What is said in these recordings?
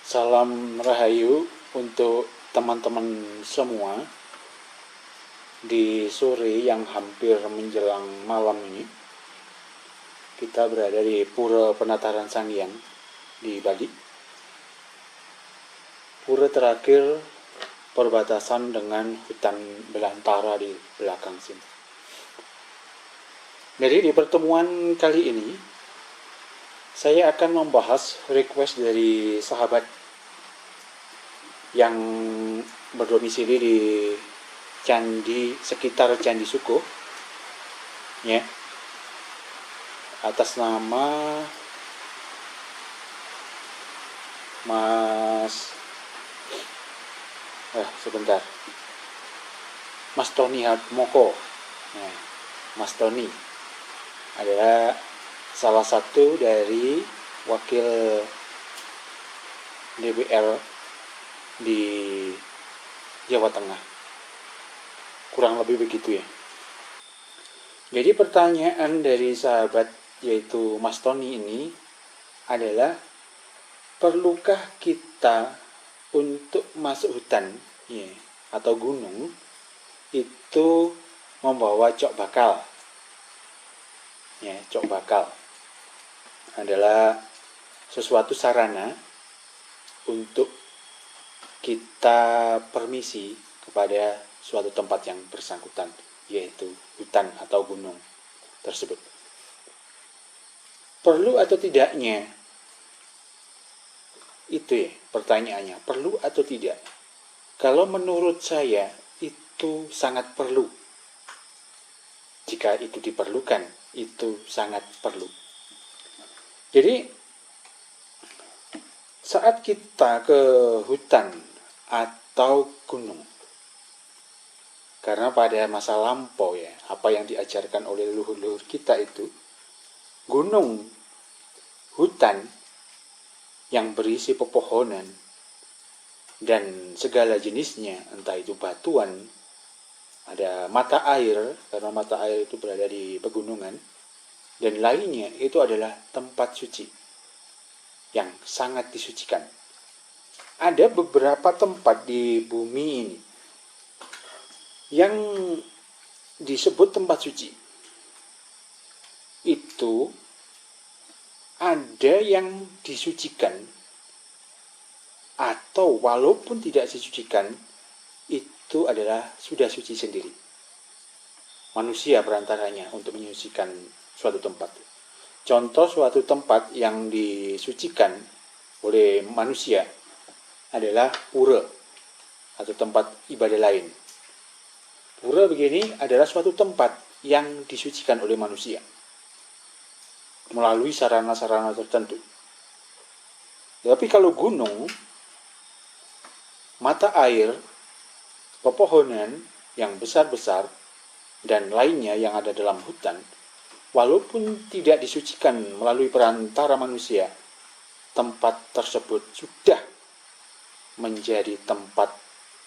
Salam Rahayu untuk teman-teman semua di sore yang hampir menjelang malam ini. Kita berada di Pura Penataran Sangiang di Bali. Pura terakhir perbatasan dengan hutan belantara di belakang sini. Jadi di pertemuan kali ini saya akan membahas request dari sahabat yang berdomisili di sekitar Candi Suko, ya, atas nama Mas Tony Harmoko. Nah, Mas Tony adalah salah satu dari wakil DPR di Jawa Tengah, kurang lebih begitu ya. Jadi pertanyaan dari sahabat yaitu Mas Tony ini adalah, perlukah kita untuk masuk hutan ya, atau gunung itu membawa cok bakal? Ya, cok bakal adalah sesuatu sarana untuk kita permisi kepada suatu tempat yang bersangkutan, yaitu hutan atau gunung tersebut. Perlu atau tidaknya? Itu ya pertanyaannya, perlu atau tidak? Kalau menurut saya itu sangat perlu. Jika itu diperlukan, itu sangat perlu. Jadi saat kita ke hutan atau gunung, karena pada masa lampau ya, apa yang diajarkan oleh leluhur-leluhur kita itu, gunung, hutan yang berisi pepohonan dan segala jenisnya, entah itu batuan, ada mata air, karena mata air itu berada di pegunungan, dan lainnya, itu adalah tempat suci yang sangat disucikan. Ada beberapa tempat di bumi ini yang disebut tempat suci. Itu ada yang disucikan, atau walaupun tidak disucikan, itu adalah sudah suci sendiri. Manusia perantaranya untuk menyucikan suatu tempat. Contoh suatu tempat yang disucikan oleh manusia adalah pura atau tempat ibadah lain. Pura begini adalah suatu tempat yang disucikan oleh manusia melalui sarana-sarana tertentu. Tapi kalau gunung, mata air, pepohonan yang besar-besar dan lainnya yang ada dalam hutan, walaupun tidak disucikan melalui perantara manusia, tempat tersebut sudah menjadi tempat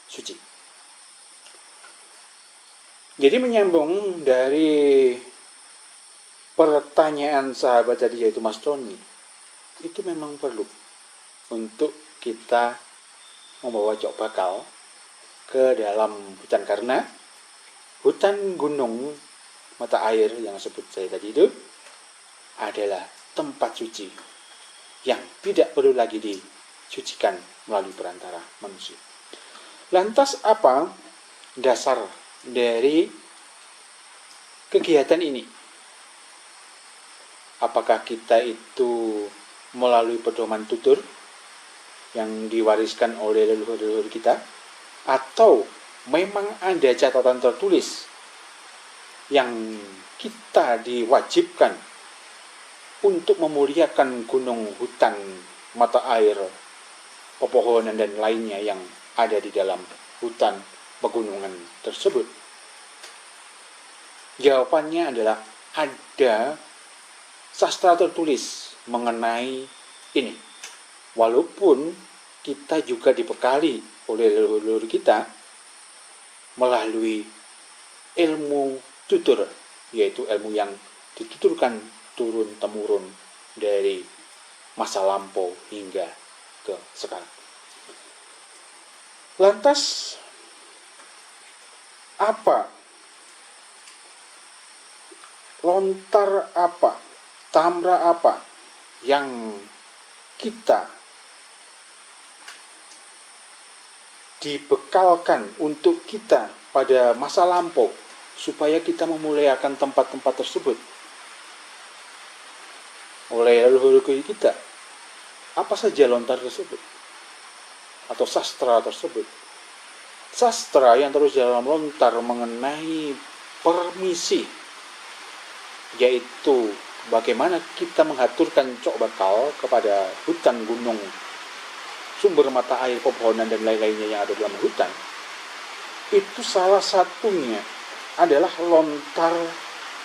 suci. Jadi menyambung dari pertanyaan sahabat tadi yaitu Mas Tony, itu memang perlu untuk kita membawa cok bakal ke dalam hutan, karena hutan, gunung, mata air yang sebut saya tadi itu adalah tempat suci yang tidak perlu lagi disucikan melalui perantara manusia. Lantas apa dasar dari kegiatan ini? Apakah kita itu melalui pedoman tutur yang diwariskan oleh leluhur-leluhur kita, atau memang ada catatan tertulis yang kita diwajibkan untuk memuliakan gunung, hutan, mata air, pepohonan dan lainnya yang ada di dalam hutan pegunungan tersebut? Jawabannya adalah ada sastra tertulis mengenai ini. Walaupun kita juga dibekali oleh leluhur kita melalui ilmu tutur, yaitu ilmu yang dituturkan turun-temurun dari masa lampau hingga ke sekarang. Lantas apa? Lontar apa? Tamra apa yang kita dibekalkan untuk kita pada masa lampau supaya kita memuliakan tempat-tempat tersebut oleh leluhur kita? Apa saja lontar tersebut atau sastra tersebut? Sastra yang terus dalam lontar mengenai permisi, yaitu bagaimana kita mengaturkan cok bakal kepada hutan, gunung, sumber mata air, pepohonan, dan lain-lainnya yang ada dalam hutan. Itu salah satunya adalah lontar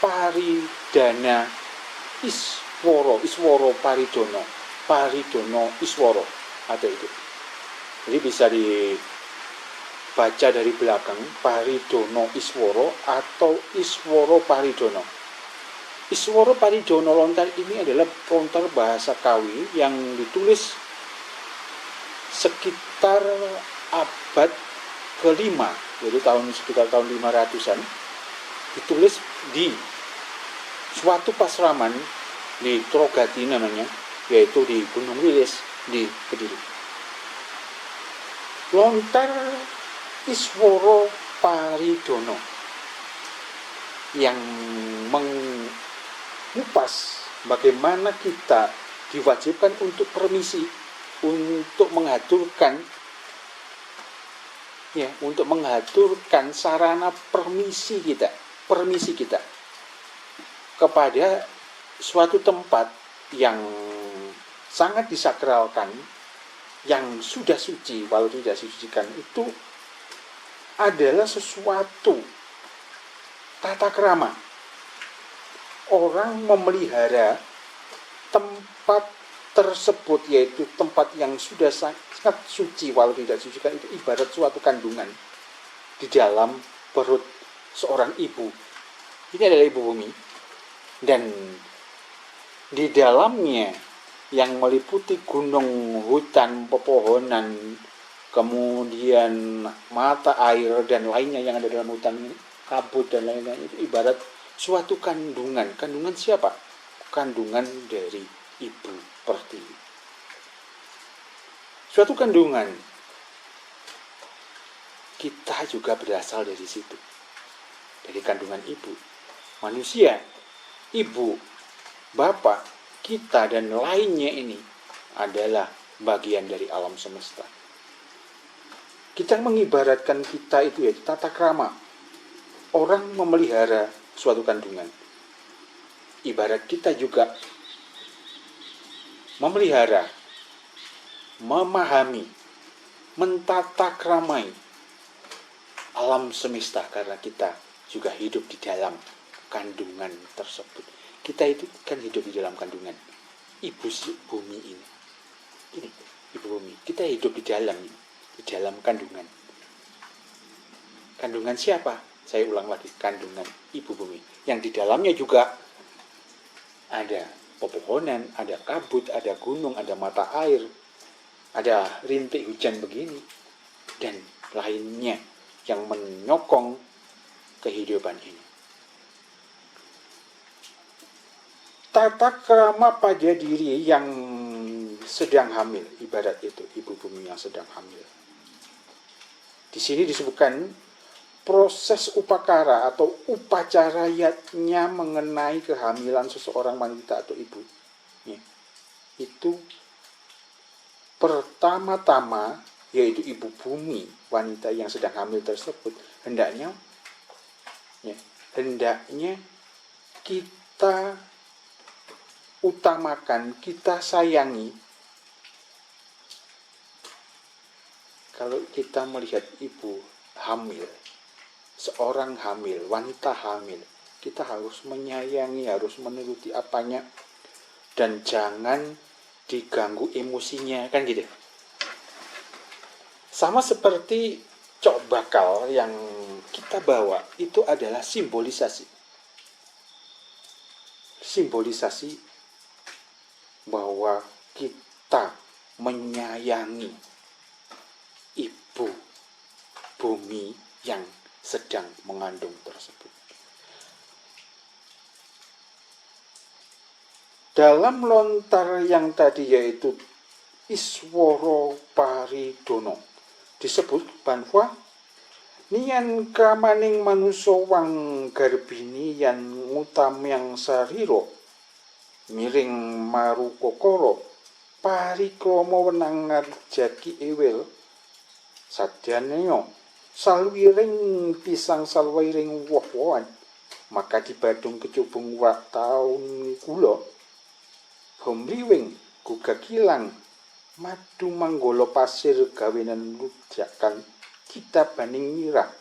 Paridana Isworo Paridono Isworo, ada itu. Jadi bisa dibaca dari belakang, Paridono Isworo atau Isworo Paridono. Isworo Paridono lontar ini adalah lontar bahasa Kawi yang ditulis sekitar abad ke-5, jadi sekitar tahun 500-an, ditulis di suatu pasraman di Trogati namanya, yaitu di Gunung Wilis di Kediri. Lontar Isworo Paridono yang mengupas bagaimana kita diwajibkan untuk permisi, untuk mengaturkan sarana permisi kita kepada suatu tempat yang sangat disakralkan, yang sudah suci walau tidak disucikan. Itu adalah sesuatu tata krama. Orang memelihara tempat tersebut, yaitu tempat yang sudah sangat suci walau tidak disucikan, itu ibarat suatu kandungan di dalam perut seorang ibu. Ini adalah ibu bumi, dan di dalamnya yang meliputi gunung, hutan, pepohonan, kemudian mata air dan lainnya yang ada dalam hutan ini, kabut dan lain-lain, itu ibarat suatu kandungan. Kandungan siapa? Kandungan dari Ibu Pertiwi. Suatu kandungan. Kita juga berasal dari situ, dari kandungan ibu. Manusia, ibu, bapak, kita dan lainnya ini adalah bagian dari alam semesta. Kita mengibaratkan kita itu ya tata krama. Orang memelihara suatu kandungan. Ibarat kita juga memelihara, memahami, mentata kramai alam semesta, karena kita juga hidup di dalam kandungan tersebut. Kita itu kan hidup di dalam kandungan ibu bumi ini. Ini ibu bumi. Kita hidup di dalam kandungan. Kandungan siapa? Saya ulang lagi, kandungan ibu bumi. Yang di dalamnya juga ada pepohonan, ada kabut, ada gunung, ada mata air, ada rintik hujan begini, dan lainnya yang menyokong kehidupan ini. Tata krama pada diri yang sedang hamil, ibarat itu ibu bumi yang sedang hamil. Di sini disebutkan proses upakara atau upacaranya mengenai kehamilan seseorang wanita atau ibu. Itu pertama-tama, yaitu ibu bumi, wanita yang sedang hamil tersebut, hendaknya kita utamakan, kita sayangi. Kalau kita melihat ibu hamil, seorang hamil, wanita hamil, kita harus menyayangi, harus menuruti apanya, dan jangan diganggu emosinya, kan gitu. Sama seperti cok bakal yang kita bawa, itu adalah simbolisasi bahwa kita menyayangi ibu bumi yang sedang mengandung tersebut. Dalam lontar yang tadi yaitu Iswara Paridono disebut bahwa niyan kamaning manusa wang garbini yan ngutamyang sarira miring marukakara parikrama wenang ngarjaki ewil sadyanaya salwiring pisang salwiring woh-wohan maka dibadung kecubung wak taun kula homriwing gugagilang madu manggala pasir gawenan lujakan kita baning mirah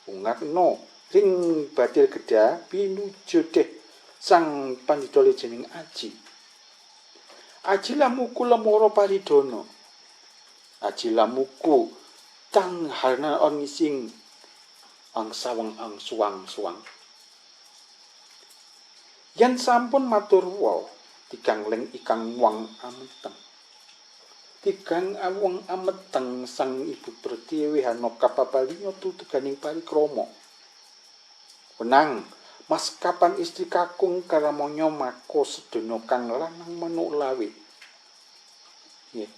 ungakno ring badil gedha pinuju deh sang pandhita jeneng Aji. Aji lamuku lemoro paridono. Aji lamuku tang harna on ngising ang sawang ang suwang-suwang. Yen sampun matur wa tigang leng ikang wang ameteng. Tigang awang ameteng sang ibu Pertiwi hana kapabalinga tutuganing parikrama. Wenang mas kapan istri kakung karamonya mako sedana kang lanang manuk lawe. Nggih.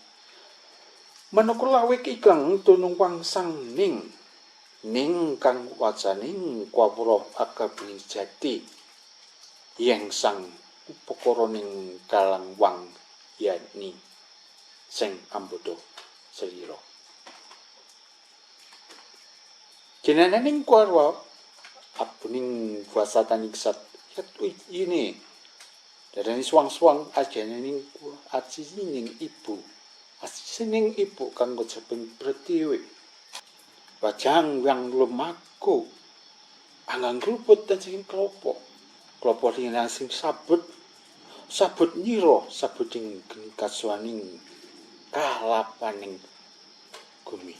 Manuk lawe ikang tunung sang ning kang wacaning kwawruh agabing jati yang sang upakara ning kalangwang yani sing ambodo selira. Jenenganing kwarwa apuning kuasa taniksat ini darani suwang-suwang ajening ajining ibu asining ibu kanggo jabeng Pertiwi wajang yang lumaku anggang ruput dan sing klopo linang sing sabut nyira sabuting kaswaning kalapaning gumi.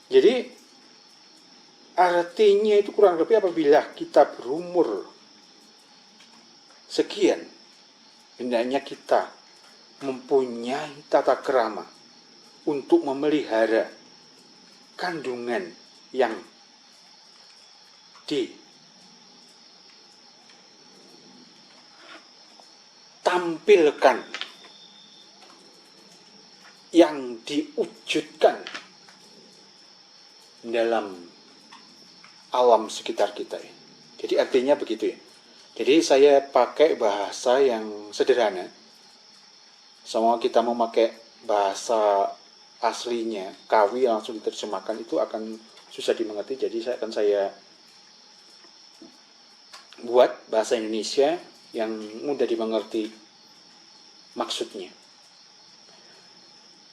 Jadi artinya itu kurang lebih apabila kita berumur sekian, hendaknya kita mempunyai tata krama untuk memelihara kandungan yang ditampilkan, yang diwujudkan dalam alam sekitar kita. Jadi artinya begitu ya. Jadi saya pakai bahasa yang sederhana. Semua kita memakai bahasa aslinya, kawi langsung diterjemahkan itu akan susah dimengerti. Jadi saya buat bahasa Indonesia yang mudah dimengerti maksudnya.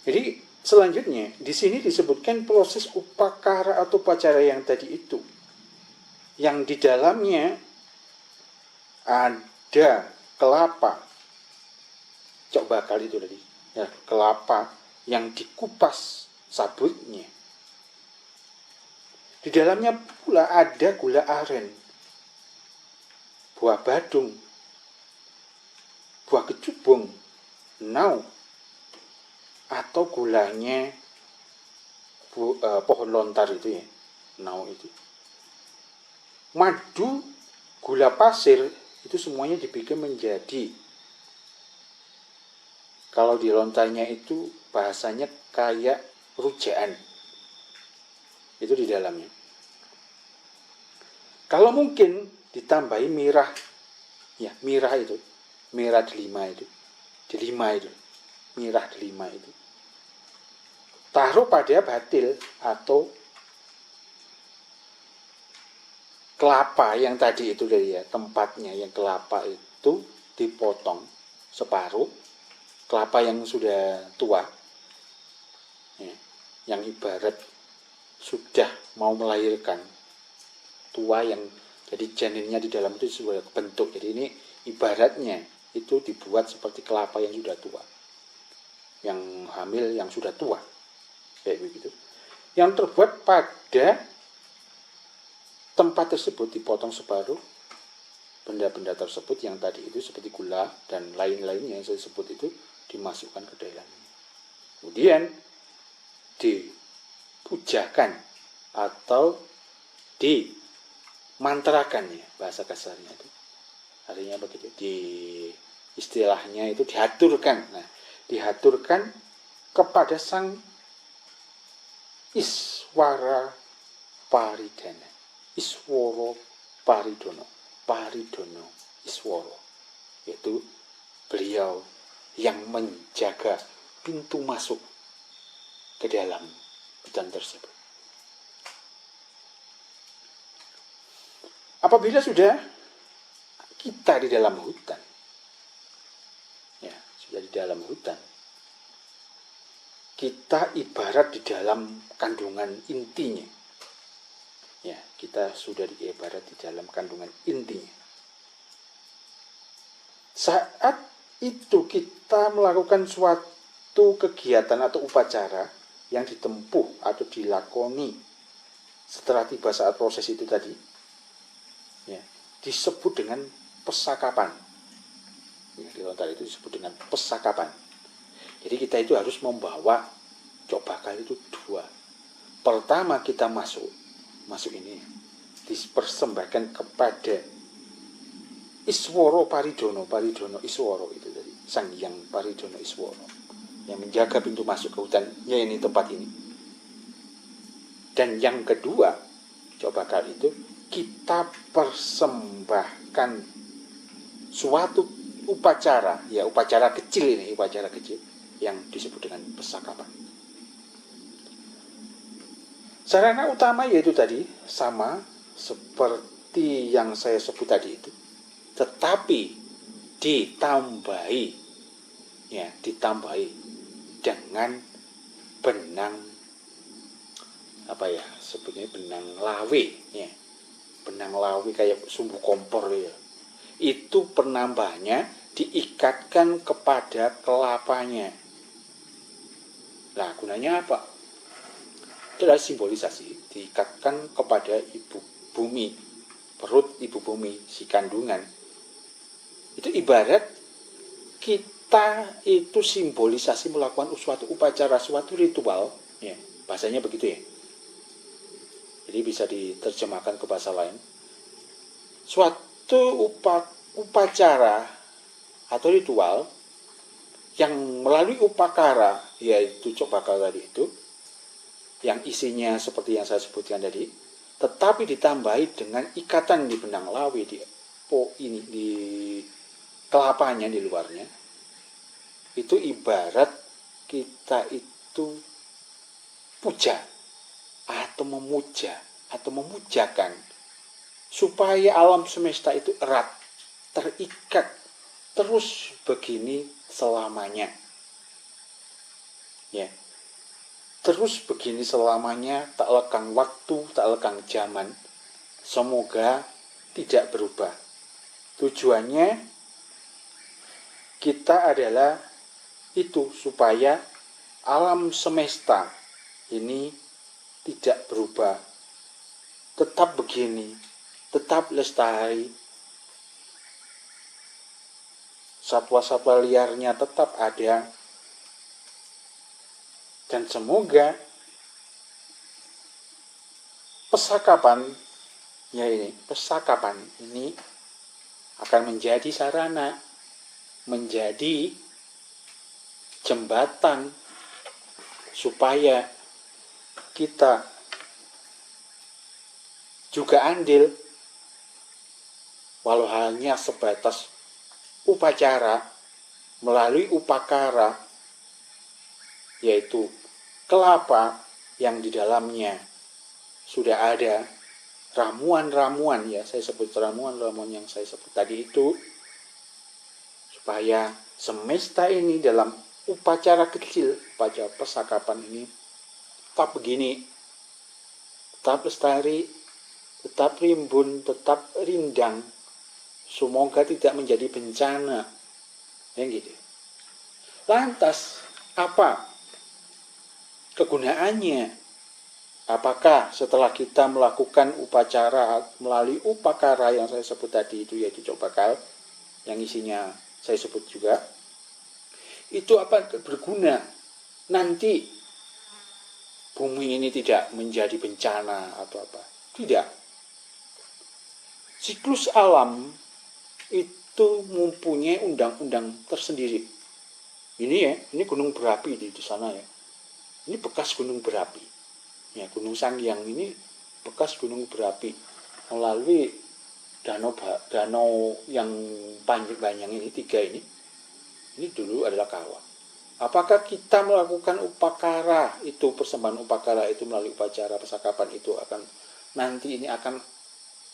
Jadi selanjutnya di sini disebutkan proses upakara atau upacara yang tadi itu, yang di dalamnya ada kelapa, cok bakal itu tadi, ya, kelapa yang dikupas sabutnya. Di dalamnya pula ada gula aren, buah badung, buah kecubung, nau, atau gulanya pohon lontar itu ya, nau itu. Madu, gula pasir, itu semuanya dibikin menjadi, kalau di lontarnya itu bahasanya kayak rujaan. Itu di dalamnya. Kalau mungkin ditambahi mirah, ya mirah itu, mirah delima itu, mirah delima itu. Taruh pada batil atau kelapa yang tadi itu dari ya, tempatnya yang kelapa itu dipotong separuh, kelapa yang sudah tua, ya, yang ibarat sudah mau melahirkan, tua yang jadi janinnya di dalam itu sudah bentuk. Jadi ini ibaratnya itu dibuat seperti kelapa yang sudah tua, yang hamil yang sudah tua, kayak begitu. Yang terbuat pada tempat tersebut dipotong separuh, benda-benda tersebut yang tadi itu seperti gula dan lain-lainnya yang saya sebut itu dimasukkan ke dalamnya. Kemudian dipujakan atau dimantrakan, ya bahasa kasarnya itu. Artinya begitu. Istilahnya itu dihaturkan. Nah, dihaturkan kepada sang Iswara Paridana. Iswara Paridono Iswara, yaitu beliau yang menjaga pintu masuk ke dalam hutan tersebut. Apabila sudah kita di dalam hutan, ya sudah di dalam hutan, kita ibarat di dalam kandungan intinya. Ya, kita sudah ibarat di dalam kandungan intinya. Saat itu kita melakukan suatu kegiatan atau upacara yang ditempuh atau dilakoni setelah tiba saat proses itu tadi, ya, disebut dengan pesakapan. Ya, di lontar itu disebut dengan pesakapan. Jadi kita itu harus membawa cok bakal itu dua. Pertama kita masuk ini dipersembahkan kepada Iswara Paridono Iswara itu tadi, Sang Hyang Paridono Iswara yang menjaga pintu masuk ke hutannya ini, tempat ini. Dan yang kedua, cok bakal itu kita persembahkan suatu upacara, ya upacara kecil ini, upacara kecil yang disebut dengan pesakapan. Sarana utama yaitu tadi sama seperti yang saya sebut tadi itu, tetapi ditambahi dengan benang sebutnya benang lawe, ya. Benang lawe kayak sumbu kompor, ya. Itu penambahnya diikatkan kepada kelapanya. Nah, gunanya apa? Itu adalah simbolisasi, diikatkan kepada ibu bumi, perut ibu bumi, si kandungan. Itu ibarat kita itu simbolisasi melakukan suatu upacara, suatu ritual, ya, bahasanya begitu, ya. Jadi bisa diterjemahkan ke bahasa lain. Suatu upacara atau ritual yang melalui upakara, yaitu cok bakal tadi itu, yang isinya seperti yang saya sebutkan tadi, tetapi ditambahi dengan ikatan di benang lawe di kelapanya di luarnya. Itu ibarat kita itu puja atau memuja atau memujakan supaya alam semesta itu erat, terikat terus begini selamanya, ya. Terus begini selamanya, tak lekang waktu, tak lekang zaman. Semoga tidak berubah. Tujuannya kita adalah itu, supaya alam semesta ini tidak berubah, tetap begini, tetap lestari. Satwa-satwa liarnya tetap ada. Dan semoga pesakapan ini akan menjadi sarana, menjadi jembatan supaya kita juga andil, walau hanya sebatas upacara melalui upakara, yaitu kelapa yang di dalamnya sudah ada ramuan-ramuan, ya saya sebut ramuan-ramuan yang saya sebut tadi itu, supaya semesta ini dalam upacara kecil, upacara pesakapan ini tetap begini, tetap lestari, tetap rimbun, tetap rindang, semoga tidak menjadi bencana, yang gitu. Lantas apa kegunaannya? Apakah setelah kita melakukan upacara melalui upakara yang saya sebut tadi itu, yaitu cok bakal, yang isinya saya sebut juga, itu apa berguna. Nanti bumi ini tidak menjadi bencana atau apa. Tidak. Siklus alam itu mempunyai undang-undang tersendiri. Ini ya, ini gunung berapi di sana ya. Ini bekas gunung berapi. Ya, Gunung Sangyang ini bekas gunung berapi melalui danau yang panjang ini, 3 ini dulu adalah kawah. Apakah kita melakukan upakara itu, persembahan upakara itu melalui upacara persakapan itu akan nanti ini akan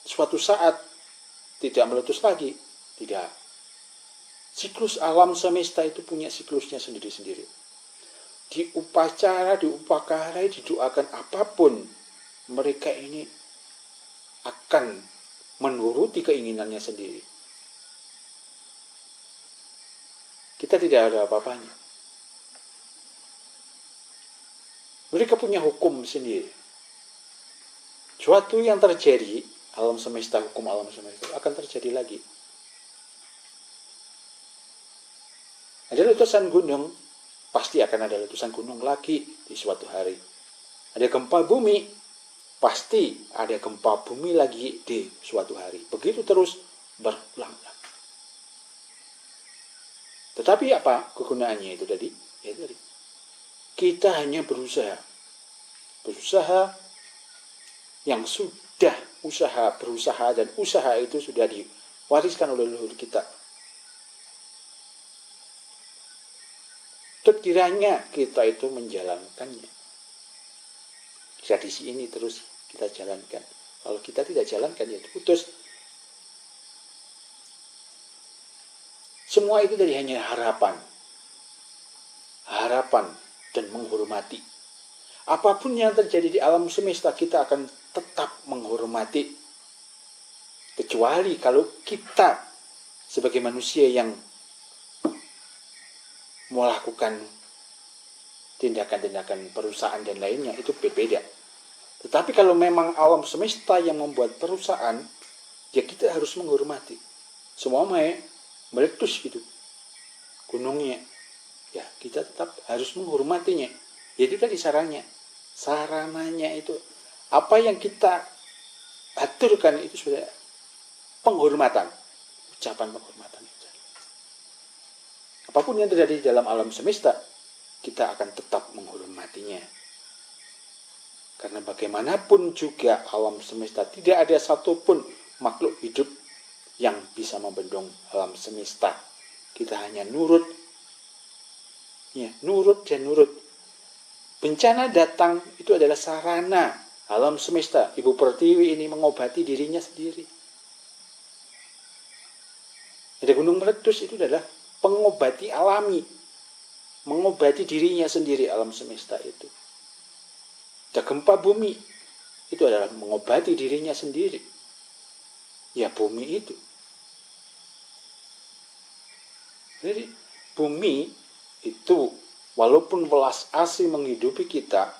suatu saat tidak meletus lagi? Tidak. Siklus alam semesta itu punya siklusnya sendiri-sendiri. Di upacara, di upakara, didoakan apapun, mereka ini akan menuruti keinginannya sendiri. Kita tidak ada apa-apanya. Mereka punya hukum sendiri. Suatu yang terjadi, alam semesta, hukum alam semesta akan terjadi lagi. Ada letusan gunung, pasti akan ada letusan gunung lagi di suatu hari. Ada gempa bumi, pasti ada gempa bumi lagi di suatu hari. Begitu terus berulang-ulang. Tetapi apa kegunaannya itu tadi? Ya tadi. Kita hanya berusaha yang sudah berusaha dan usaha itu sudah diwariskan oleh leluhur kita. Kiranya kita itu menjalankannya. Tradisi ini terus kita jalankan. Kalau kita tidak jalankan, ya putus. Semua itu dari hanya harapan dan menghormati. Apapun yang terjadi di alam semesta, kita akan tetap menghormati. Kecuali kalau kita sebagai manusia yang melakukan tindakan-tindakan perusahaan dan lainnya, itu berbeda. Tetapi kalau memang alam semesta yang membuat perusahaan, ya kita harus menghormati. Semua meletus gitu gunungnya, ya kita tetap harus menghormatinya. Jadi tadi sarananya itu apa yang kita aturkan itu sudah penghormatan, ucapan penghormatan. Apapun yang terjadi di dalam alam semesta, kita akan tetap menghormatinya. Karena bagaimanapun juga alam semesta, tidak ada satupun makhluk hidup yang bisa membendung alam semesta. Kita hanya nurut. Ya, nurut. Bencana datang itu adalah sarana alam semesta. Ibu Pertiwi ini mengobati dirinya sendiri. Ada gunung meletus, itu adalah pengobati alami, mengobati dirinya sendiri alam semesta itu. Ada gempa bumi, itu adalah mengobati dirinya sendiri. Ya bumi itu. Jadi bumi itu walaupun welas asih menghidupi kita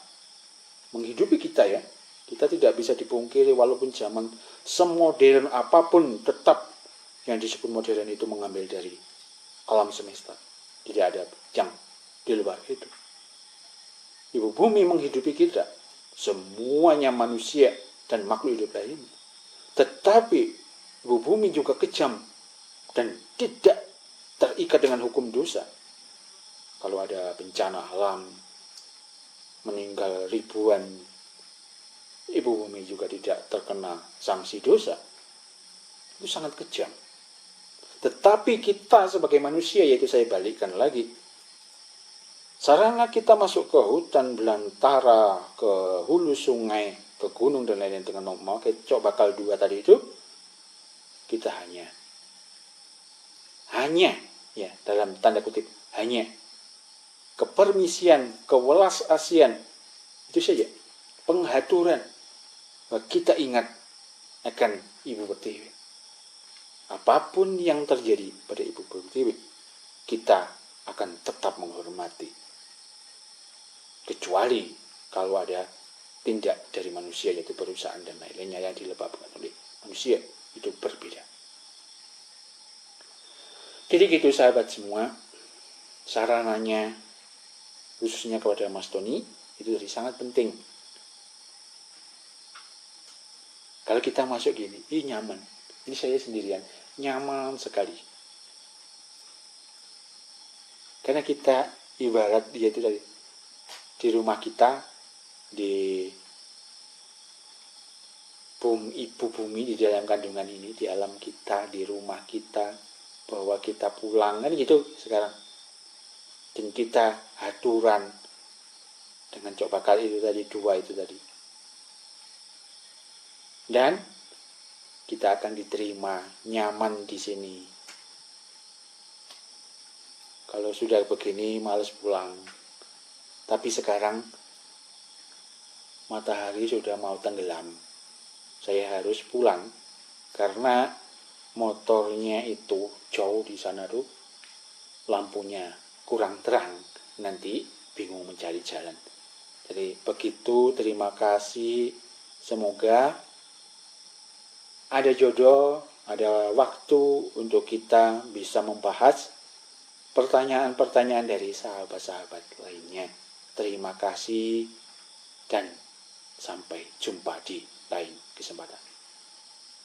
ya, kita tidak bisa dipungkiri walaupun zaman semodern apapun, tetap yang disebut modern itu mengambil dari alam semesta. Tidak ada yang di luar itu. Ibu bumi menghidupi kita, semuanya manusia dan makhluk hidup lain. Tetapi ibu bumi juga kejam dan tidak terikat dengan hukum dosa. Kalau ada bencana alam, meninggal ribuan, ibu bumi juga tidak terkena sanksi dosa. Itu sangat kejam. Tetapi kita sebagai manusia, yaitu saya balikkan lagi, sarana kita masuk ke hutan belantara, ke hulu sungai, ke gunung dan lain-lain dengan memakai cok bakal 2 tadi itu, kita hanya ya dalam tanda kutip hanya kepermisian, kewelas asian, itu saja penghaturan. Kita ingat akan Ibu Pertiwi. Apapun yang terjadi pada Ibu Pertiwi, kita akan tetap menghormati. Kecuali kalau ada tindak dari manusia, yaitu perusahaan dan lain-lainnya yang dilebapkan oleh manusia, itu berbeda. Jadi gitu sahabat semua, sarananya, khususnya kepada Mas Tony, itu tadi sangat penting. Kalau kita masuk gini, nyaman. Ini saya sendirian, nyaman sekali. Karena kita ibarat dia itu tadi, di rumah kita, di ibu bumi, di dalam kandungan ini, di alam kita, di rumah kita, bahwa kita pulang, kan gitu sekarang. Dan kita aturan dengan cok bakal itu tadi, 2 itu tadi. Dan kita akan diterima nyaman di sini. Kalau sudah begini males pulang. Tapi sekarang matahari sudah mau tenggelam. Saya harus pulang karena motornya itu jauh di sana tuh, lampunya kurang terang, nanti bingung mencari jalan. Jadi begitu, terima kasih. Semoga ada jodoh, ada waktu untuk kita bisa membahas pertanyaan-pertanyaan dari sahabat-sahabat lainnya. Terima kasih dan sampai jumpa di lain kesempatan.